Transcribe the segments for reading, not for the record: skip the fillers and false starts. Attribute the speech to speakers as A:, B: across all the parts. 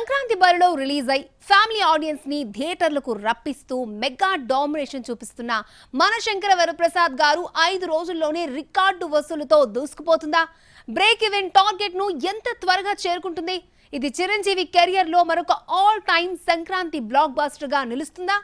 A: సంక్రాంతి బరిలో రిలీజ్ అయి family audience ని థియేటర్లకు రప్పిస్తూ మెగా డామినేషన్ చూపిస్తున్న మనశంకర వరప్రసాద్ గారు 5 రోజుల్లోనే రికార్డు వసూలుతో దూసుకుపోతుందా? బ్రేక్ ఈవెన్ టార్గెట్ ను ఎంత త్వరగా చేరుకుంటుంది? ఇది చిరంజీవి కెరియర్ లో మరొక all time Sankranti block buster గా నిలుస్తుందా?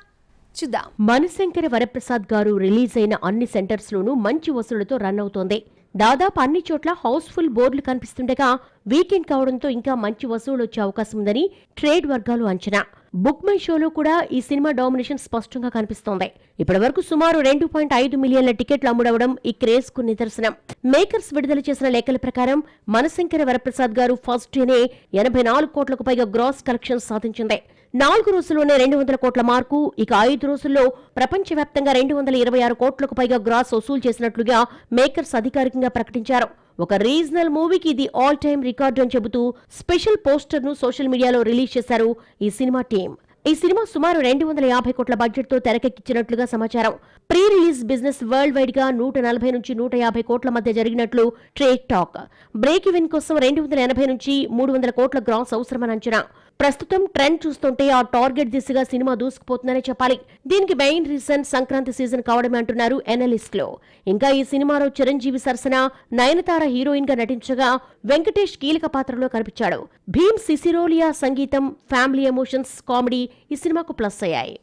A: చూద్దాం.
B: మనశంకర వరప్రసాద్ గారు రిలీజ్ అయిన అన్ని సెంటర్స్ లోనూ మంచి వసూలుతో రన్ అవుతోంది. దాదాపు అన్ని చోట్ల హౌస్ఫుల్ బోర్డులు కనిపిస్తుండగా వీకెండ్ కావడంతో ఇంకా మంచి వసూలు వచ్చే అవకాశం ఉందని ట్రేడ్ వర్గాలు అంచనా. బుక్ మై షోలో కూడా ఈ సినిమా డామినేషన్ స్పష్టంగా కనిపిస్తోంది. ఇప్పటి వరకు సుమారు 2.5 మిలియన్ల టికెట్లు అమ్ముడవడం ఈ క్రేజ్ కు నిదర్శనం. మేకర్స్ విడుదల చేసిన లెక్కల ప్రకారం మనశంకర వరప్రసాద్ గారు ఫస్ట్ డేనే 84 కోట్లకు పైగా గ్రాస్ కలెక్షన్ సాధించింది. 4 రోజుల్లోనే 200 కోట్ల మార్కు. ఇక 5 రోజుల్లో ప్రపంచవ్యాప్తంగా 226 కోట్లకు పైగా గ్రాస్ వసూలు చేసినట్లుగా మేకర్స్ అధికారికంగా ప్రకటించారు. ఒక రీజనల్ మూవీకి ఇది ఆల్ టైమ్ రికార్డు అని చెబుతూ స్పెషల్ పోస్టర్ ను సోషల్ మీడియాలో రిలీజ్ చేశారు ఈ సినిమా టీం. ఈ సినిమా సుమారు 250 కోట్ల బడ్జెట్ తో తెరకెక్కించినట్లుగా సమాచారం. Pre release business world wide గా 140 నుంచి 150 కోట్ల మధ్య జరిగినట్లు ట్రేడ్ టాక్. బ్రేక్ ఈవెన్ కోసం 280 నుంచి 300 కోట్ల గ్రాస్ అవసరమని అంచనా. ప్రస్తుతం ట్రెండ్ చూస్తుంటే ఆ టార్గెట్ దిశగా సినిమా దూసుకుపోతుందనే చెప్పాలి. దీనికి మెయిన్ రీజన్ సంక్రాంతి సీజన్ కావడమే అంటున్నారు ఎనలిస్టులు. ఇంకా ఈ సినిమాలో చిరంజీవి సరసన నయనతార హీరోయిన్ గా నటించగా వెంకటేష్ కీలక పాత్రలో కనిపించాడు. భీమ్ సిసిరోలియా సంగీతం, ఫ్యామిలీ ఎమోషన్స్, కామెడీ ఈ సినిమాకు ప్లస్ అయ్యాయి.